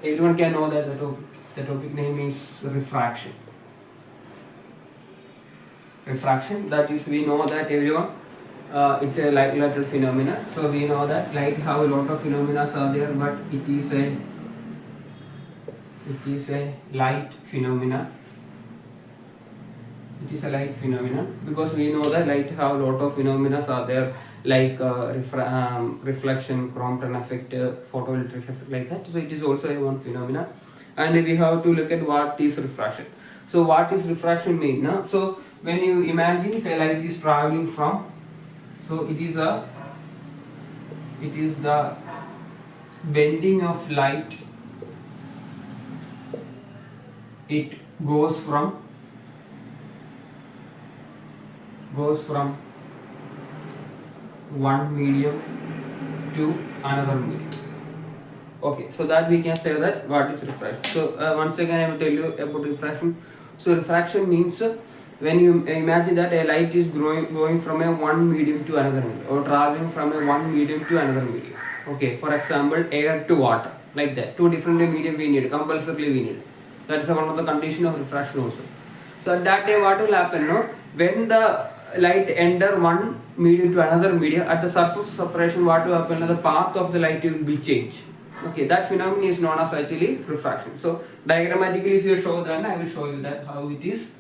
everyone can know that the topic name is refraction. Refraction, that is, we know that everyone, it's a light lateral phenomena. So we know that light have a lot of phenomena are there, but it is a light phenomena. It is a light phenomenon because we know that light have a lot of phenomena are there, like reflection, Crompton effect, photoelectric effect, like that. So it is also a one phenomena, and we have to look at what is refraction. So what is refraction mean? No? So when you imagine if a light is traveling from, so it is the bending of light. It goes from one medium to another medium. Okay, so that we can say that what is refraction. So once again I will tell you about refraction. So refraction means when you imagine that a light is going from a one medium to another medium, or traveling from a one medium to another medium. Okay, for example, air to water, like that. Two different medium we need, compulsorily we need. That is one of the condition of refraction also. So at that time what will happen? No, when the light enter one medium to another medium, at the surface of separation what will happen? The path of the light will be changed. Okay, that phenomenon is known as actually refraction. So diagrammatically, if you show that, I will show you that how it is.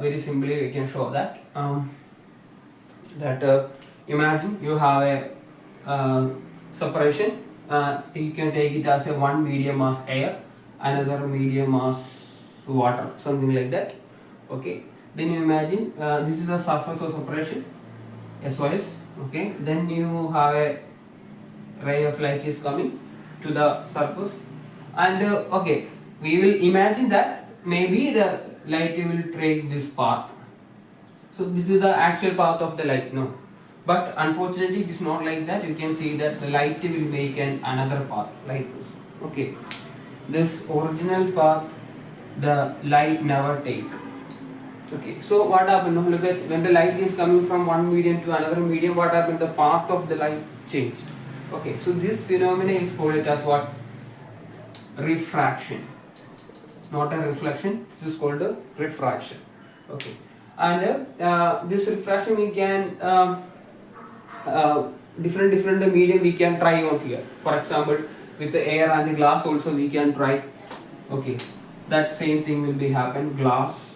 Very simply, we can show that. Imagine you have a separation. You can take it as a one medium as air, another medium as water, something like that. Okay. Then you imagine this is the surface of separation, SOS. Okay. Then you have a ray of light is coming to the surface, and okay, we will imagine that maybe the light will take this path. So this is the actual path of the light, no, but unfortunately it is not like that. You can see that the light will make another path like this. Okay, this original path the light never take. Okay, so what happened? Look at when the light is coming from one medium to another medium, what happened? The path of the light changed. Okay, so this phenomenon is called as what? Refraction. Not a reflection. This is called a refraction. Okay, and this refraction we can different medium we can try on here. For example, with the air and the glass also we can try. Okay, that same thing will be happen. Glass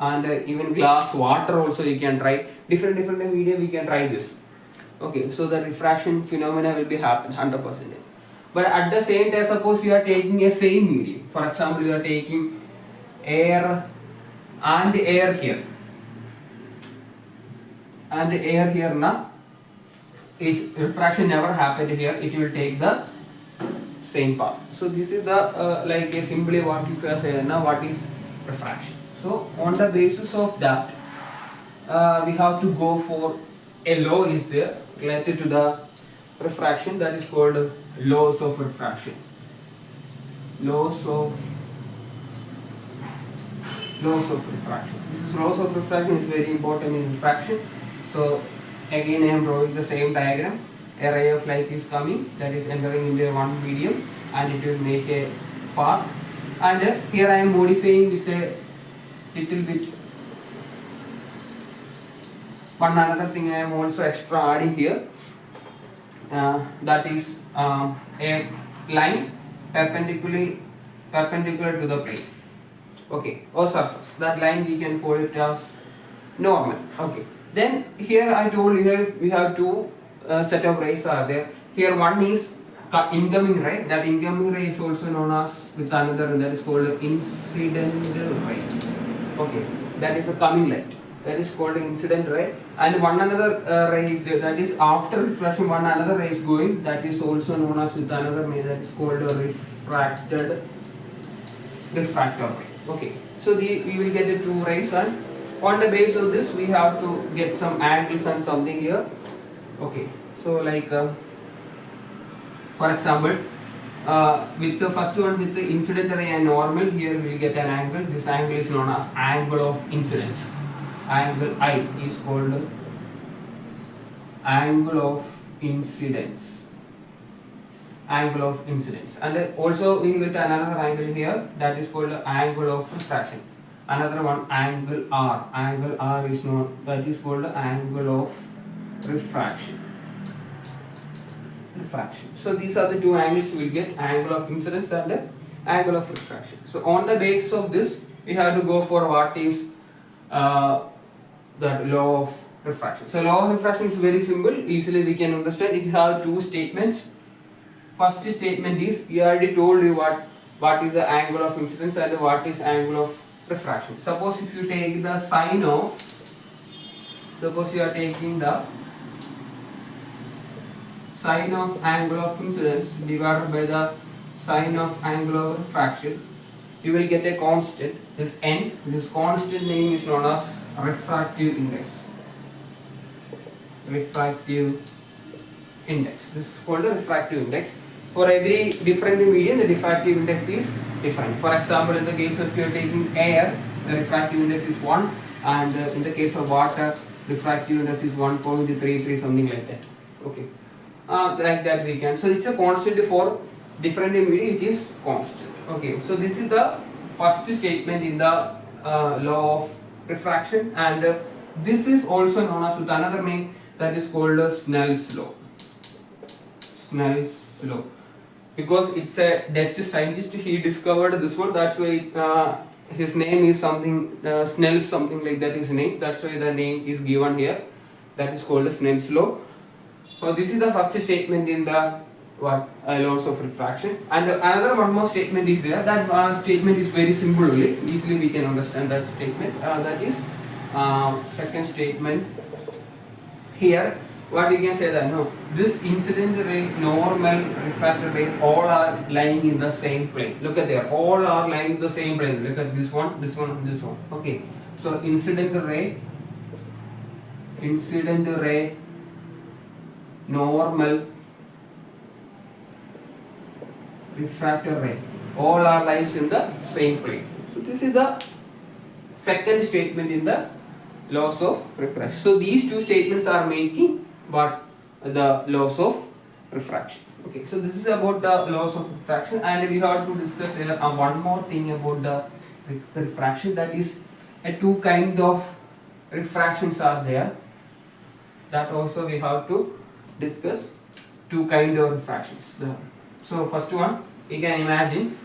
and even glass water also you can try. Different medium we can try this. Okay, so the refraction phenomena will be happen 100%. But at the same time, suppose you are taking a same medium. For example, you are taking air and air here, and air here now. Is refraction never happened here? It will take the same path. So this is the like simply what you are saying now. What is refraction? So on the basis of that, we have to go for a law is there related to the refraction, that is called laws of refraction. Laws of refraction. This is laws of refraction is very important in refraction. So again I am drawing the same diagram. A ray of light is coming, that is entering into one medium, and it will make a path, and here I am modifying with a little bit. One another thing I am also extra adding here, that is a line perpendicular to the plane. Okay, or surface. That line we can call it as normal. Okay. Then here I told you here we have two set of rays are there. Here one is incoming ray. That incoming ray is also known as with another, that is called incident ray. Okay, that is a coming light. That is called incident ray. And one another ray is there, that is after reflection one another ray is going, that is also known as with another ray, that is called a refractor ray. Okay, so we will get the two rays, and on the basis of this we have to get some angles and something here. Okay, so like for example, with the first one with the incident ray and normal, here we will get an angle. This angle is known as angle of incidence. Angle I is called angle of incidence. angle of incidence. And also we get another angle here, that is called the angle of refraction. Another one, angle R. Angle R is known, that is called the angle of refraction. So these are the two angles we will get, angle of incidence and angle of refraction. So on the basis of this, we have to go for what is that law of refraction. So law of refraction is very simple, easily we can understand. It has two statements. First statement is, we already told you what is the angle of incidence and what is angle of refraction. Suppose if you take the sine of, suppose you are taking the sine of angle of incidence divided by the sine of angle of refraction, you will get a constant, this n. This constant name is known as refractive index. Refractive index. This is called the refractive index. For every different medium, the refractive index is different. For example, in the case of, if you are taking air, the refractive index is 1, and in the case of water, refractive index is 1.33, something like that. Okay, like that we can. So it's a constant for different media, it is constant. Okay, so this is the first statement in the law of refraction, and this is also known as with another name, that is called Snell's law. Snell's law, because it's a Dutch scientist, he discovered this one, that's why his name is something Snell's, something like that is name, that's why the name is given here, that is called Snell's law. So this is the first statement in the laws of refraction, and another one more statement is there. That statement is very simple only, easily we can understand that statement. That is second statement. Here what we can say that, no, this incident ray, normal, refracted ray, all are lying in the same plane. Look at there, all are lying in the same plane. Look at this one, this one, this one. Okay, so incident ray, normal, refracted ray, all are lies in the same plane. So this is the second statement in the laws of refraction. So these two statements are making what, the laws of refraction. Okay, so this is about the laws of refraction, and we have to discuss here one more thing about the refraction, that is two kind of refractions are there. That also we have to discuss, two kind of refractions. So first one, we can imagine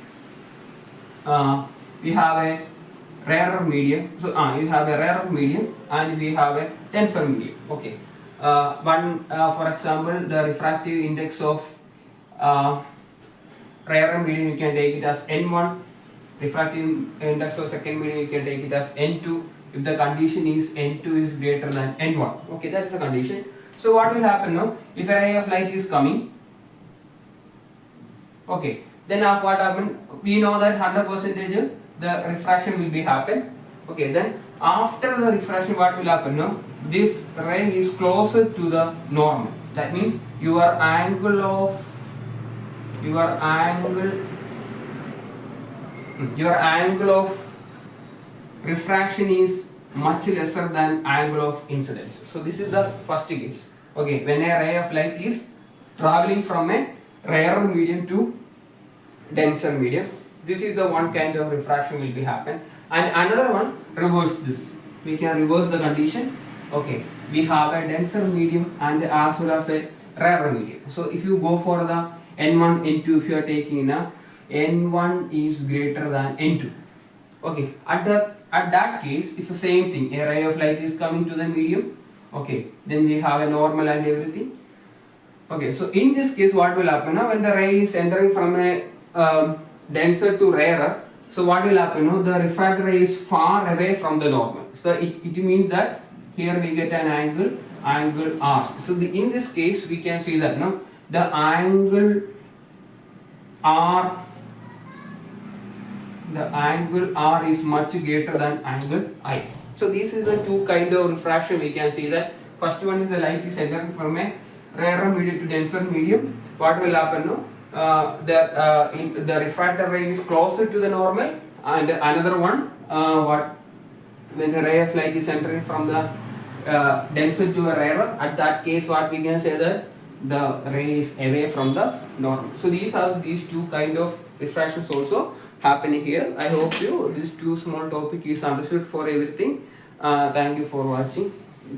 we have a rarer medium. So you have a rarer medium and we have a denser medium. Okay. For example, the refractive index of rarer medium, you can take it as N1. Refractive index of second medium, you can take it as N2. If the condition is N2 is greater than N1. Okay, that is a condition. So what will happen now? If a ray of light is coming, okay, then what happen? We know that 100% the refraction will be happen. Okay, then after the refraction, what will happen now? This ray is closer to the normal. That means your angle of refraction is much lesser than angle of incidence. So this is the first case. Okay, when a ray of light is traveling from a rarer medium to denser medium, this is the one kind of refraction will be happen. And another one, reverse this. We can reverse the condition. Okay, we have a denser medium and as well as a rarer medium. So if you go for the N1, N2, if you are taking N1 is greater than N2. Okay, at that case, if the same thing, a ray of light is coming to the medium, okay, then we have a normal and everything. Okay, so in this case, what will happen now? When the ray is entering from a denser to rarer, so what will happen now? The refracted ray is far away from the normal. So it means that here we get an angle R. So in this case, we can see that now the angle R is much greater than angle I. So this is the two kind of refraction. We can see that first one is the light is entering from a rarer medium to denser medium. What will happen now? The refracted ray is closer to the normal, and another one, when the ray of light is entering from the denser to a rarer, at that case what we can say that the rays away from the normal. So these two kind of refractions also happening here. I hope you this two small topic is understood for everything. Thank you for watching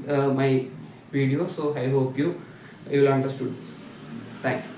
my video. So I hope you will understood this. Thank you.